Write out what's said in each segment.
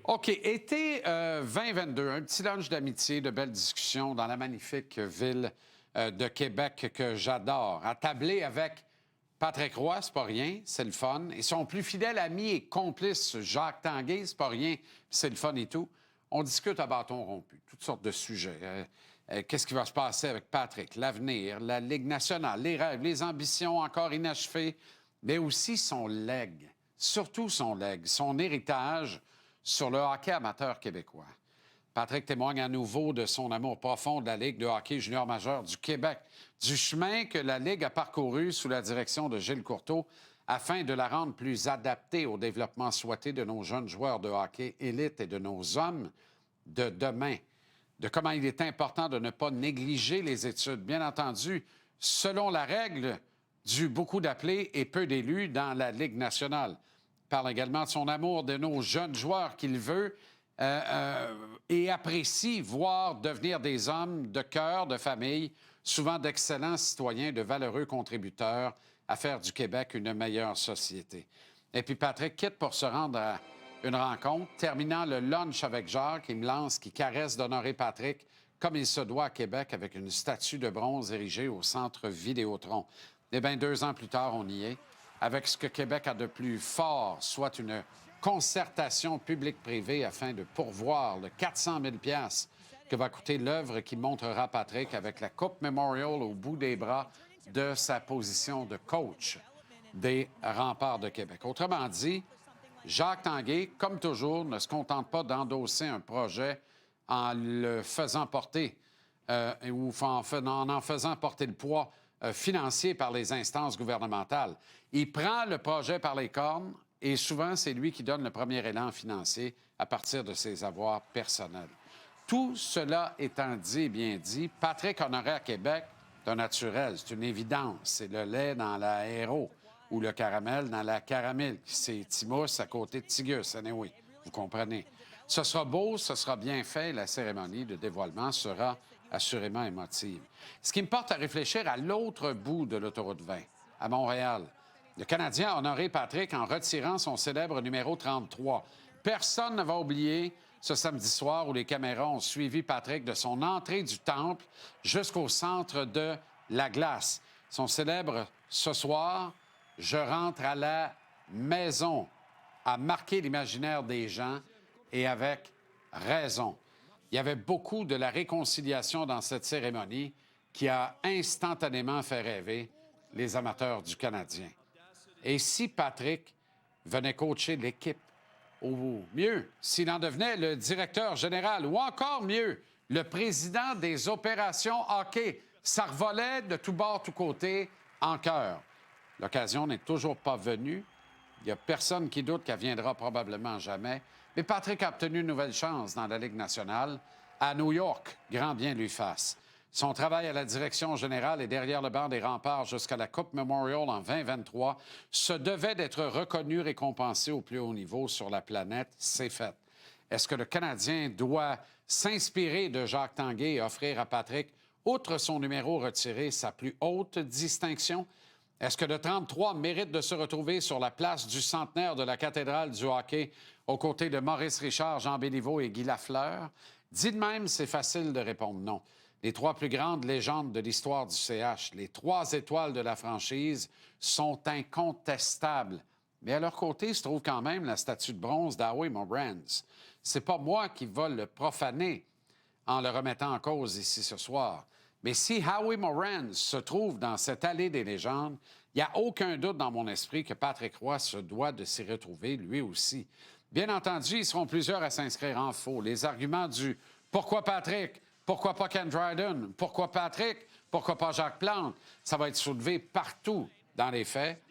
OK. Été 2022, un petit lunch d'amitié, de belles discussions dans la magnifique ville de Québec que j'adore. Attablé avec Patrick Roy, c'est pas rien, c'est le fun. Et son plus fidèle ami et complice, Jacques Tanguay, c'est pas rien, c'est le fun et tout. On discute à bâton rompu, toutes sortes de sujets. Qu'est-ce qui va se passer avec Patrick, l'avenir, la Ligue nationale, les rêves, les ambitions encore inachevées, mais aussi son legs, surtout son legs, son héritage sur le hockey amateur québécois. Patrick témoigne à nouveau de son amour profond de la Ligue de hockey junior majeur du Québec, du chemin que la Ligue a parcouru sous la direction de Gilles Courteau afin de la rendre plus adaptée au développement souhaité de nos jeunes joueurs de hockey élite et de nos hommes de demain, de comment il est important de ne pas négliger les études. Bien entendu, selon la règle du beaucoup d'appelés et peu d'élus dans la Ligue nationale. Il parle également de son amour de nos jeunes joueurs qu'il veut et apprécie voir devenir des hommes de cœur, de famille, souvent d'excellents citoyens, de valeureux contributeurs à faire du Québec une meilleure société. Et puis Patrick quitte pour se rendre à une rencontre, terminant le lunch avec Jacques, il me lance, qui caresse d'honorer Patrick comme il se doit à Québec avec une statue de bronze érigée au centre Vidéotron. Eh bien, 2 ans plus tard, on y est, avec ce que Québec a de plus fort, soit une concertation publique-privée afin de pourvoir le 400 000 $ que va coûter l'œuvre qui montrera Patrick avec la Coupe Memorial au bout des bras de sa position de coach des Remparts de Québec. Autrement dit, Jacques Tanguay, comme toujours, ne se contente pas d'endosser un projet en le faisant porter ou en faisant porter le poids financier par les instances gouvernementales. Il prend le projet par les cornes et souvent, c'est lui qui donne le premier élan financier à partir de ses avoirs personnels. Tout cela étant dit et bien dit, Patrick Honoré à Québec, c'est un naturel, c'est une évidence. C'est le lait dans la héros ou le caramel dans la caramel. C'est Timousse à côté de Tigus, anyway, vous comprenez. Ce sera beau, ce sera bien fait. La cérémonie de dévoilement sera assurément émotive. Ce qui me porte à réfléchir à l'autre bout de l'autoroute 20, à Montréal. Le Canadien a honoré Patrick en retirant son célèbre numéro 33. Personne ne va oublier ce samedi soir où les caméras ont suivi Patrick de son entrée du temple jusqu'au centre de la glace. Son célèbre « Ce soir, je rentre à la maison » a marqué l'imaginaire des gens et avec raison. Il y avait beaucoup de la réconciliation dans cette cérémonie qui a instantanément fait rêver les amateurs du Canadien. Et si Patrick venait coacher l'équipe, ou mieux, s'il en devenait le directeur général, ou encore mieux, le président des opérations hockey, ça revolait de tous bords, tous côtés, en cœur. L'occasion n'est toujours pas venue. Il n'y a personne qui doute qu'elle viendra probablement jamais. Mais Patrick a obtenu une nouvelle chance dans la Ligue nationale. À New York, grand bien lui fasse. Son travail à la direction générale et derrière le banc des Remparts jusqu'à la Coupe Memorial en 2023 se devait d'être reconnu, récompensé au plus haut niveau sur la planète. C'est fait. Est-ce que le Canadien doit s'inspirer de Jacques Tanguay et offrir à Patrick, outre son numéro retiré, sa plus haute distinction? Est-ce que le 33 mérite de se retrouver sur la place du centenaire de la cathédrale du hockey aux côtés de Maurice Richard, Jean Béliveau et Guy Lafleur? Dit de même, c'est facile de répondre non. Les 3 plus grandes légendes de l'histoire du CH, les 3 étoiles de la franchise, sont incontestables. Mais à leur côté se trouve quand même la statue de bronze d'Howie Morenz. C'est pas moi qui va le profaner en le remettant en cause ici ce soir. Mais si Howie Morenz se trouve dans cette allée des légendes, il n'y a aucun doute dans mon esprit que Patrick Roy se doit de s'y retrouver lui aussi. Bien entendu, ils seront plusieurs à s'inscrire en faux. Les arguments du « Pourquoi Patrick? Pourquoi pas Ken Dryden? Pourquoi Patrick? Pourquoi pas Jacques Plante? » Ça va être soulevé partout dans les faits.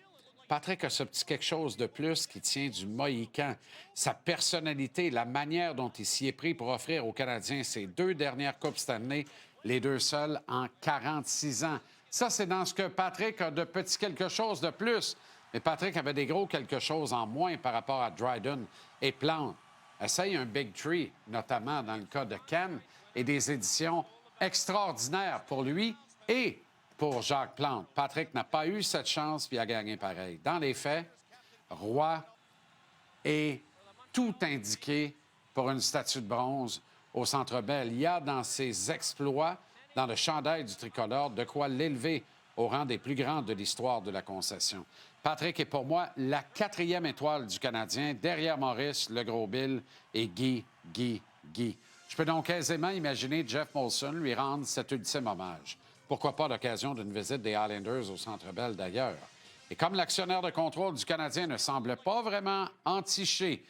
Patrick a ce petit quelque chose de plus qui tient du Mohican. Sa personnalité, la manière dont il s'y est pris pour offrir aux Canadiens ses 2 dernières Coupes Stanley, les 2 seules en 46 ans. Ça, c'est dans ce que Patrick a de petits quelque chose de plus. Mais Patrick avait des gros quelque chose en moins par rapport à Dryden et Plante. Essaye un Big Tree, notamment dans le cas de Ken, et des éditions extraordinaires pour lui et pour Jacques Plante. Patrick n'a pas eu cette chance puis a gagné pareil. Dans les faits, Roy est tout indiqué pour une statue de bronze au Centre Bell. Il y a dans ses exploits, dans le chandail du tricolore, de quoi l'élever au rang des plus grands de l'histoire de la concession. Patrick est pour moi la 4e étoile du Canadien, derrière Maurice, le Gros Bill et Guy. Je peux donc aisément imaginer Jeff Molson lui rendre cet ultime hommage. Pourquoi pas l'occasion d'une visite des Highlanders au Centre Bell d'ailleurs. Et comme l'actionnaire de contrôle du Canadien ne semble pas vraiment entiché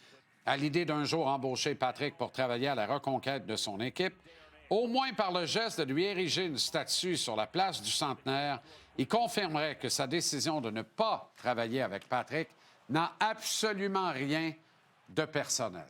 à l'idée d'un jour embaucher Patrick pour travailler à la reconquête de son équipe, au moins par le geste de lui ériger une statue sur la place du Centenaire, il confirmerait que sa décision de ne pas travailler avec Patrick n'a absolument rien de personnel.